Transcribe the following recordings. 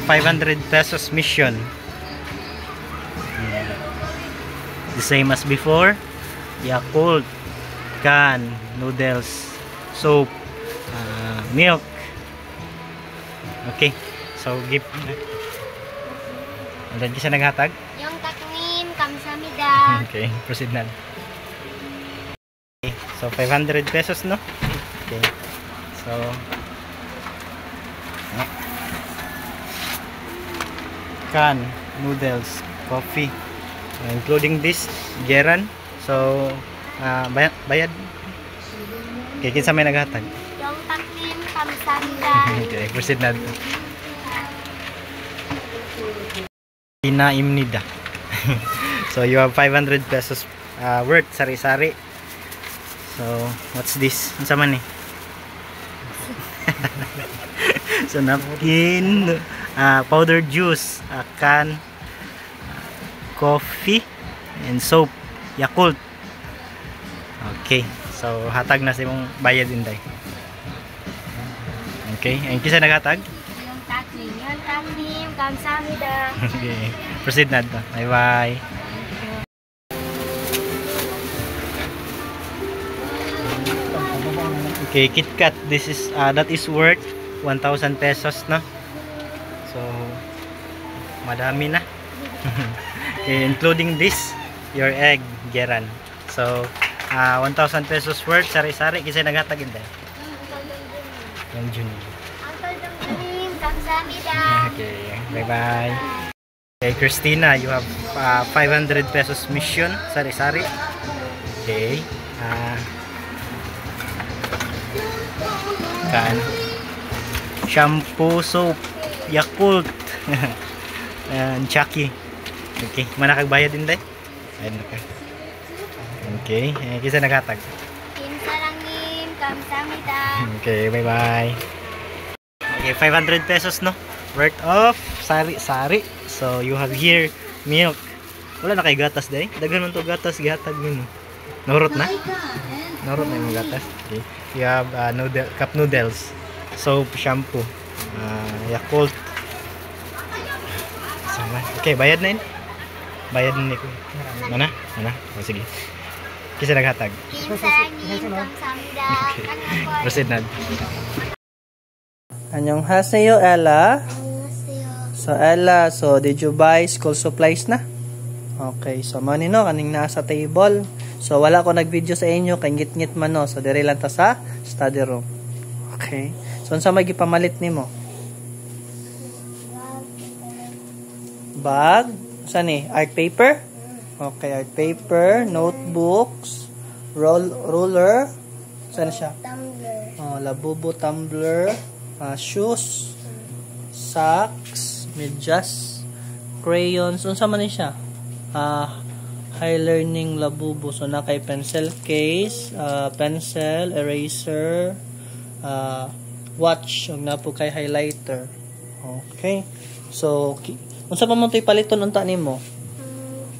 500 pesos mission. The same as before. Yakult, can, noodles, soap, milk. Okay, so give. Ano din siya naghatag? Yung taknim, kamsamida. Okay, proceed na. Okay, so 500 pesos, no? Okay, so can, noodles, coffee, including this geran. So bayad. Okay, kinsa may naghatag? Yung taknim, kamsamida. Okay, proceed na. Inaimnida. So you have 500 pesos worth sari-sari. So what's this? Unsa man ni? So napkin, powdered juice, can, coffee, and soap, Yakult. Okay, so hatag na sa imong bayad inday. Okay, ang kisa naghatag? Yung taknim, kamsamida. Okay, proceed na to. Bye bye. Okay, KitKat, this is that is worth 1,000 pesos, no? So madami na. Okay, including this, your egg, geran. So 1,000 pesos worth sari-sari kasi naghatag inday. Yung Juni. Uncle taknim, kamsamida. Okay, bye bye. Okay, Christina, you have 500 pesos mission sari-sari. Okay, kan, shampoo, soap, Yakult, and Chucky. Okay, manakagbayad din day. Ayun ka. Okay, kisa naghatag. Kinsarangin, kamsamida. Okay, bye bye. Okay, 500 pesos, no? Worth of sari-sari. So you have here milk. Wala na kay gatas day. Daghan man to gatas gihatag nimo. Norot na? Norot na yung gatas. Okay. You have cup noodles, soap, shampoo, Yakult. Okay, bayad na yun. Bayad na ko. Mana? O sige. Kisa naghatag. Kinsarangin, kamsamida. Okay. Proceed na. Annyeonghaseyo, Ella. So Ella, so did you buy school supplies na? Okay, so money no kaning naa sa table. So wala ko nag-video sa inyo kay ngit-ngit man no. So dire lang ta sa study room. Okay. So unsa may gipamalit nimo? Bag, unsa ni? Art paper? Okay, art paper, notebooks, ruler. Saan siya? Tumbler. Oh, labubo, tumbler, shoes, socks, medyas, crayons, unsa man ni siya? High learning labubo, so na kay pencil case, pencil, eraser, watch, ug na po kay highlighter. Okay, so unsa pa man to'y paliton unta nimo?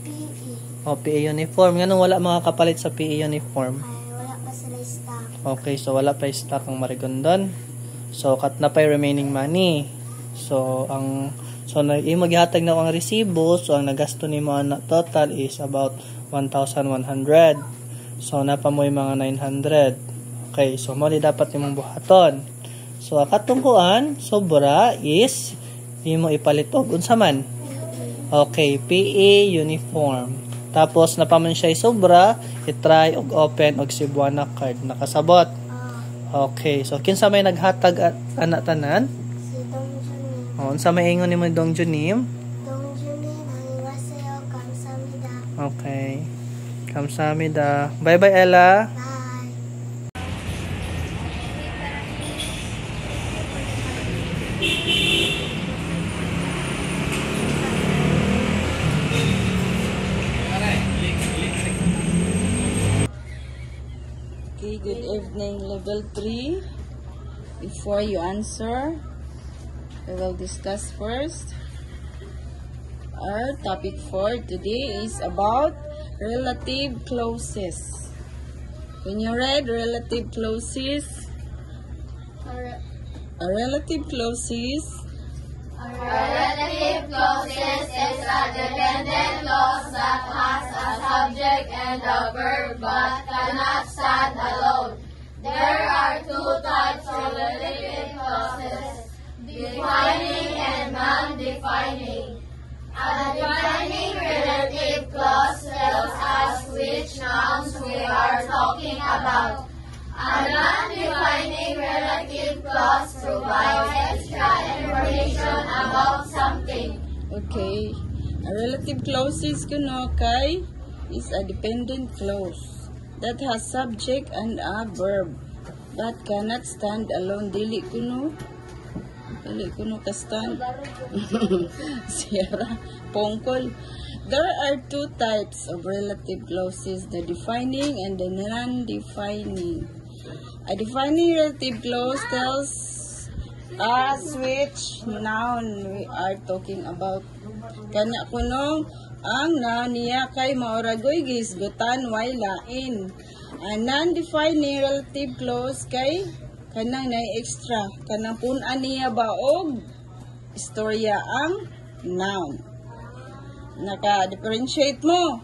PE. O PE uniform, nganong wala makakapalit sa PE uniform? Wala pa sila stock. Okay, so wala pa stock ang Marigondon. So cut na pa yung remaining money. So na maghihatag na ko ang resibo. So ang nagasto nimo na total is about 1,100. So napa mo yung mga 900. Okay, so mo dapat nimong buhaton. So katungkuan sobra is imo ipalit og unsa man. Okay, PE uniform. Tapos napaman siya sobra, i-try og open og Cebuana card nakasabot. Okay, so kinsa may naghatag anak tanan? Si Dongjunim. Unsa may ingon nimo Dongjunim? Dongjunim, annyeonghaseyo, kamsamida. Okay. Kamsamida. Bye bye Ella. Bye. Okay, good evening, level 3. Before you answer, we will discuss first. Our topic for today is about relative clauses. When you read relative clauses, a relative clauses dependent clause that has a subject and a verb but cannot stand alone. There are two types of relative clauses, defining and non-defining. A defining relative clause tells us which nouns we are talking about. A non-defining relative clause provides extra information about something. Okay. A relative clause is kay is a dependent clause that has subject and a verb but cannot stand alone. Dili kuno ka stand. Sierra Pongkol. There are two types of relative clauses, the defining and the non-defining. A defining relative clause tells us which noun we are talking about. Kana kuno ang noun niya kay mauragoy gisgutan way lain. A non-defining relative clause kay kanang nay extra, kanang punan niya ba og istorya ang noun. Naka-differentiate mo.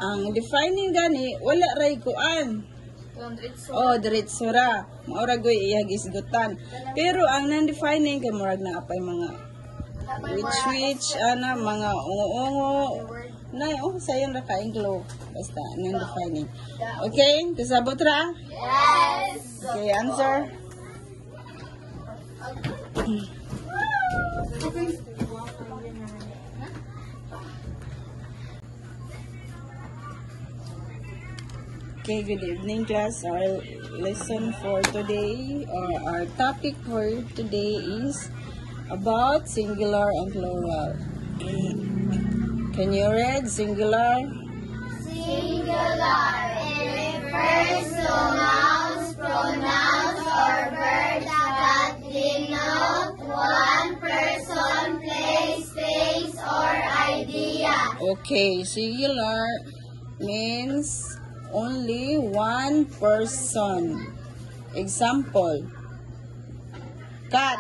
Ang defining gani wala ray kuan. Diretso ra. Maura goy iyag isgutan. Pero ang non-defining kay murag na apay mga which ana mga ungo-ungo na sayon ra ka inglo basta non-defining. Okay, kasabot ra? Yes. Okay, answer. Okay, good evening class. Our lesson for today or our topic for today is about singular and plural. Can you read singular? Singular. It refers to nouns, pronouns, or verbs that denote one person, place, things, or idea. Okay, singular means only one person. Example, cat.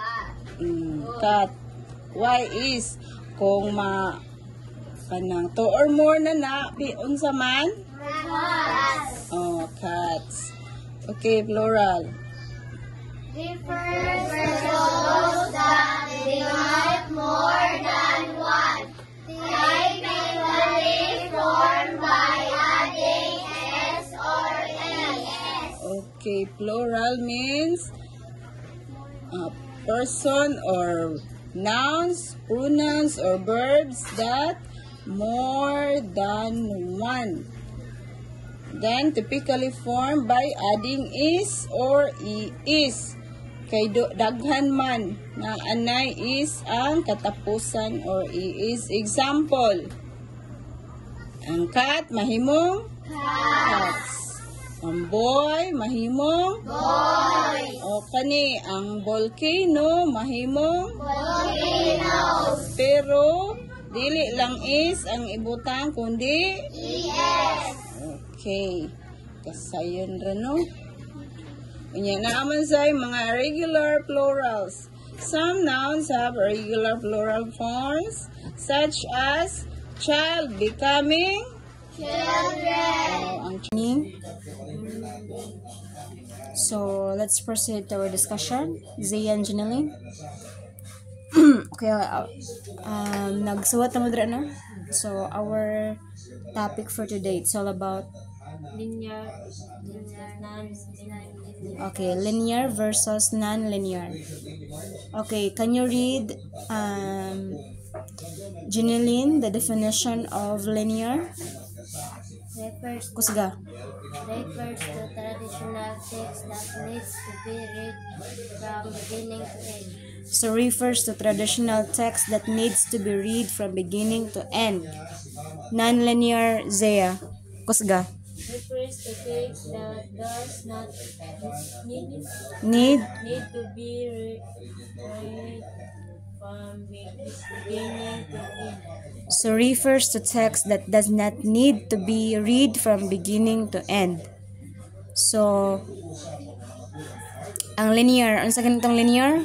Cat. Why is kung kanang two or more na unsa man? Cats. Cats. Okay, plural. Refers to those that denote more than one. Typically formed by adding s or es. Okay, plural means person or nouns, pronouns, or verbs that more than one. Then, typically formed by adding is or is. Kay daghan man na anay is ang katapusan or is. Example, ang cat mahimong cats. Ang boy mahimong Boy. o kani ang volcano mahimong Volcanoes. pero dili lang is ang ibutang kundi Es. okay kasayon ra no unya naaman say mga regular plurals. Some nouns have regular plural forms such as child becoming Children. So let's proceed to our discussion. Zia and Janeline. Okay, nagsuwat na mo dira na. So our topic for today, it's all about linear versus non-linear. Okay, can you read Janeline, the definition of linear? Kusga. Refers to traditional text that needs to be read from beginning to end. So refers to traditional text that needs to be read from beginning to end. Non-linear, Zaya. Kusga. Refers to text that does not Need. to be read from beginning to end. So refers to text that does not need to be read from beginning to end. So ang linear, ano sa ganitong linear?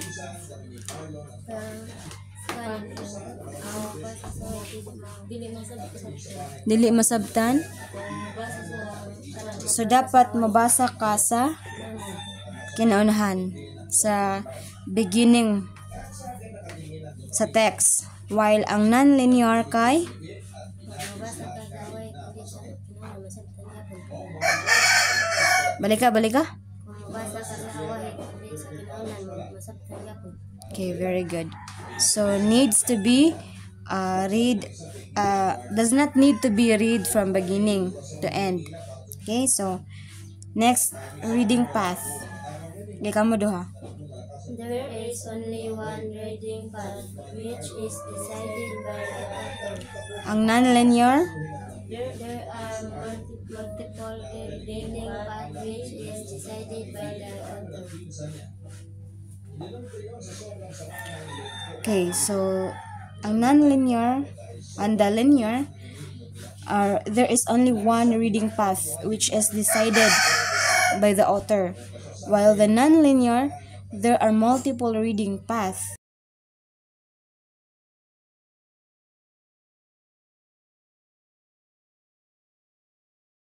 Dili masabtan. So dapat mabasa ka sa kinaunahan, sa beginning sa text, while ang non-linear kay balik ka. Okay, very good. So needs to be does not need to be read from beginning to end. Okay, so next reading path. Kamu duha. There is only one reading path, which is decided by the author. Ang non-linear, There are multiple reading paths, which is decided by the author. okay, so ang non-linear and the linear there is only one reading path which is decided by the author, while the non-linear there are multiple reading paths